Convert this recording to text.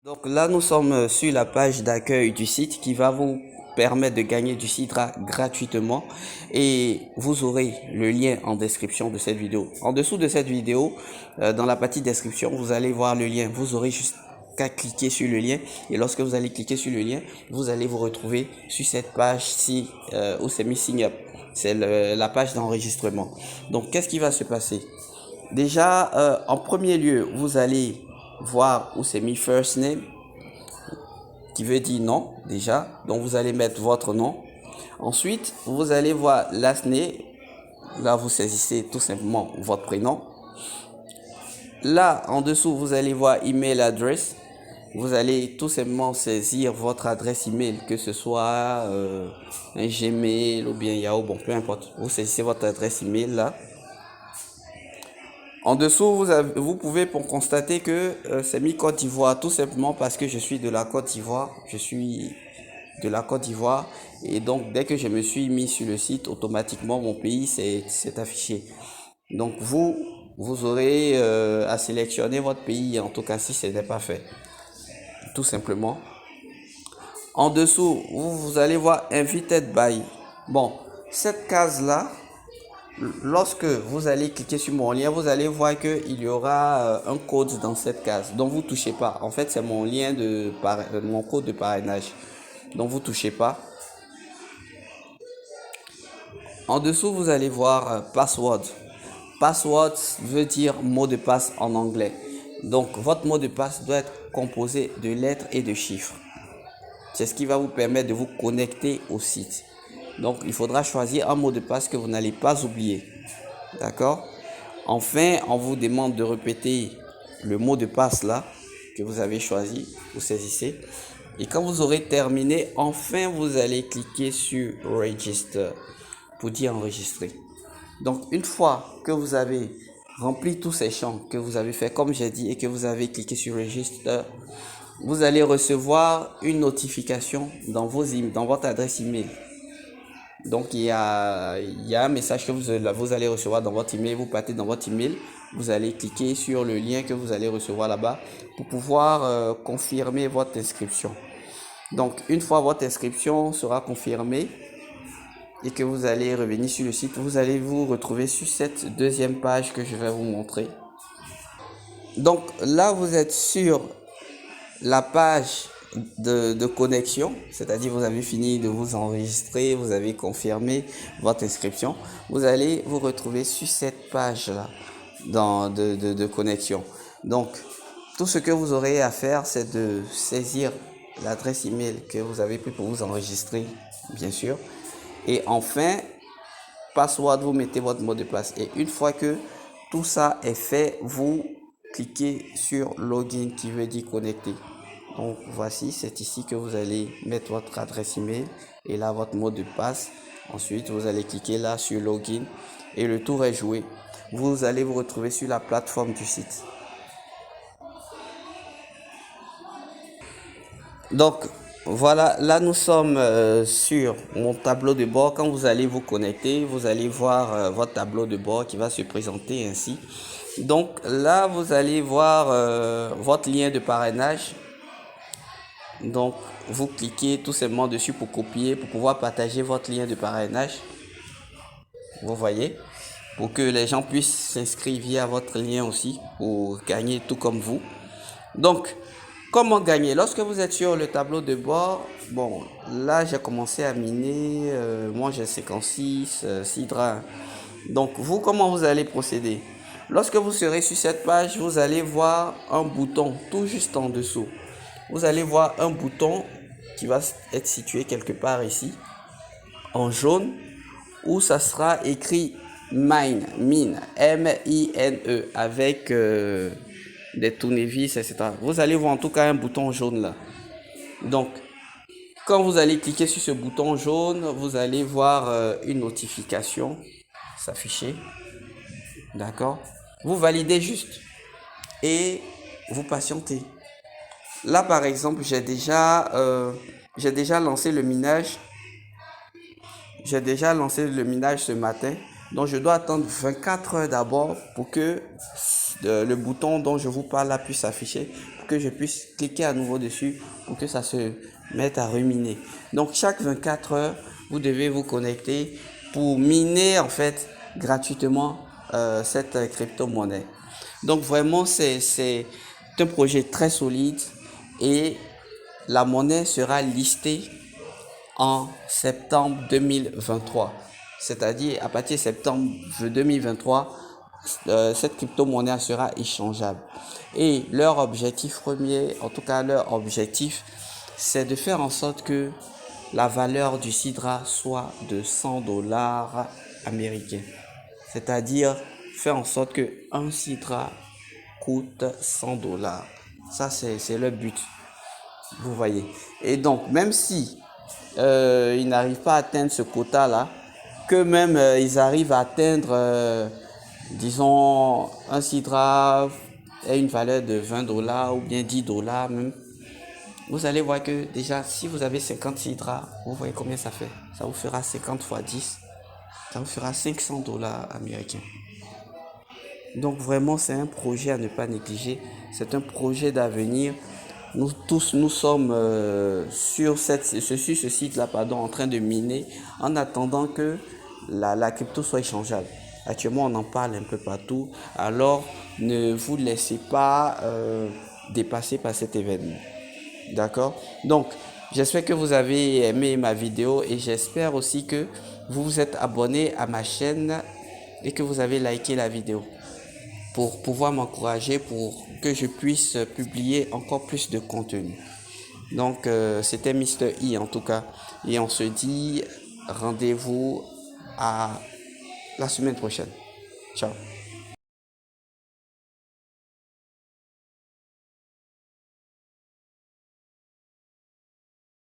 Donc là, nous sommes sur la page d'accueil du site qui va vous permettre de gagner du Sidra gratuitement et vous aurez le lien en description de cette vidéo. En dessous de cette vidéo, dans la partie description, vous allez voir le lien. Vous aurez juste qu'à cliquer sur le lien et lorsque vous allez cliquer sur le lien, vous allez vous retrouver sur cette page-ci où c'est mis Sign Up. C'est la page d'enregistrement. Donc, qu'est-ce qui va se passer? Déjà, en premier lieu, vous allez voir où c'est mis first name, qui veut dire nom, déjà. Donc, vous allez mettre votre nom. Ensuite, vous allez voir last name. Là, vous saisissez tout simplement votre prénom. Là, en dessous, vous allez voir email address. Vous allez tout simplement saisir votre adresse email, que ce soit un Gmail ou bien Yahoo, bon, peu importe. Vous saisissez votre adresse email là. En dessous, vous pouvez pour constater que c'est mis Côte d'Ivoire, tout simplement parce que je suis de la Côte d'Ivoire. Je suis de la Côte d'Ivoire. Et donc, dès que je me suis mis sur le site, automatiquement, mon pays s'est affiché. Donc, vous aurez à sélectionner votre pays, en tout cas si ce n'est pas fait. Tout simplement. En dessous, vous allez voir Invited by. Bon, cette case-là, lorsque vous allez cliquer sur mon lien, vous allez voir qu'il y aura un code dans cette case. Donc vous ne touchez pas. En fait, c'est mon lien mon code de parrainage. Donc vous ne touchez pas. En dessous, vous allez voir password. Password veut dire mot de passe en anglais. Donc votre mot de passe doit être composé de lettres et de chiffres. C'est ce qui va vous permettre de vous connecter au site. Donc il faudra choisir un mot de passe que vous n'allez pas oublier. D'accord? Enfin, on vous demande de répéter le mot de passe là que vous avez choisi. Vous saisissez. Et quand vous aurez terminé, enfin vous allez cliquer sur Register pour dire enregistrer. Donc une fois que vous avez rempli tous ces champs, que vous avez fait comme j'ai dit et que vous avez cliqué sur Register, vous allez recevoir une notification dans votre adresse email. Donc il y a un message que vous allez recevoir dans votre email. Vous partez dans votre email, vous allez cliquer sur le lien que vous allez recevoir là-bas pour pouvoir confirmer votre inscription. Donc une fois votre inscription sera confirmée et que vous allez revenir sur le site, vous allez vous retrouver sur cette deuxième page que je vais vous montrer. Donc là, vous êtes sur la page de connexion, c'est-à-dire vous avez fini de vous enregistrer, vous avez confirmé votre inscription, vous allez vous retrouver sur cette page-là de connexion. Donc, tout ce que vous aurez à faire, c'est de saisir l'adresse email que vous avez pris pour vous enregistrer, bien sûr. Et enfin, password, vous mettez votre mot de passe. Et une fois que tout ça est fait, vous cliquez sur login qui veut dire connecter. Donc voici, c'est ici que vous allez mettre votre adresse email et là votre mot de passe. Ensuite, vous allez cliquer là sur login et le tour est joué. Vous allez vous retrouver sur la plateforme du site. Donc voilà, là nous sommes sur mon tableau de bord. Quand vous allez vous connecter, vous allez voir votre tableau de bord qui va se présenter ainsi. Donc là, vous allez voir votre lien de parrainage. Donc vous cliquez tout simplement dessus pour copier, pour pouvoir partager votre lien de parrainage. Vous voyez, pour que les gens puissent s'inscrire via votre lien aussi pour gagner tout comme vous. Donc, comment gagner? Lorsque vous êtes sur le tableau de bord, bon, là j'ai commencé à miner, moi j'ai 56 Sidra. Donc, vous, comment vous allez procéder? Lorsque vous serez sur cette page, vous allez voir un bouton tout juste en dessous. Vous allez voir un bouton qui va être situé quelque part ici, en jaune, où ça sera écrit Mine, M-I-N-E, avec des tournevis, etc. Vous allez voir en tout cas un bouton jaune là. Donc, quand vous allez cliquer sur ce bouton jaune, vous allez voir une notification s'afficher. D'accord? Vous validez juste et vous patientez. Là, par exemple, j'ai déjà lancé le minage. J'ai déjà lancé le minage ce matin. Donc, je dois attendre 24 heures d'abord pour que le bouton dont je vous parle là puisse s'afficher, pour que je puisse cliquer à nouveau dessus, pour que ça se mette à ruminer. Donc, chaque 24 heures, vous devez vous connecter pour miner en fait gratuitement cette crypto-monnaie. Donc, vraiment, c'est un projet très solide et la monnaie sera listée en septembre 2023. C'est-à-dire à partir de septembre 2023, cette crypto-monnaie sera échangeable. Et leur objectif premier, en tout cas leur objectif, c'est de faire en sorte que la valeur du Sidra soit de 100 dollars américains. C'est-à-dire faire en sorte que un Sidra coûte 100 dollars. Ça, c'est le but. Vous voyez. Et donc, même si ils n'arrivent pas à atteindre ce quota-là, que même ils arrivent à atteindre, disons, un Sidra a une valeur de 20 dollars ou bien 10 dollars même, vous allez voir que déjà, si vous avez 50 Sidra, vous voyez combien ça fait. Ça vous fera 50 fois 10, ça vous fera 500 dollars américains. Donc vraiment, c'est un projet à ne pas négliger. C'est un projet d'avenir. Nous tous, nous sommes sur ce site-là, pardon, en train de miner en attendant que la crypto soit échangeable. Actuellement, on en parle un peu partout. Alors, ne vous laissez pas dépasser par cet événement. D'accord? Donc, j'espère que vous avez aimé ma vidéo et j'espère aussi que vous vous êtes abonné à ma chaîne et que vous avez liké la vidéo pour pouvoir m'encourager pour que je puisse publier encore plus de contenu. Donc, c'était Mr. I en tout cas. Et on se dit rendez-vous à la semaine prochaine. Ciao.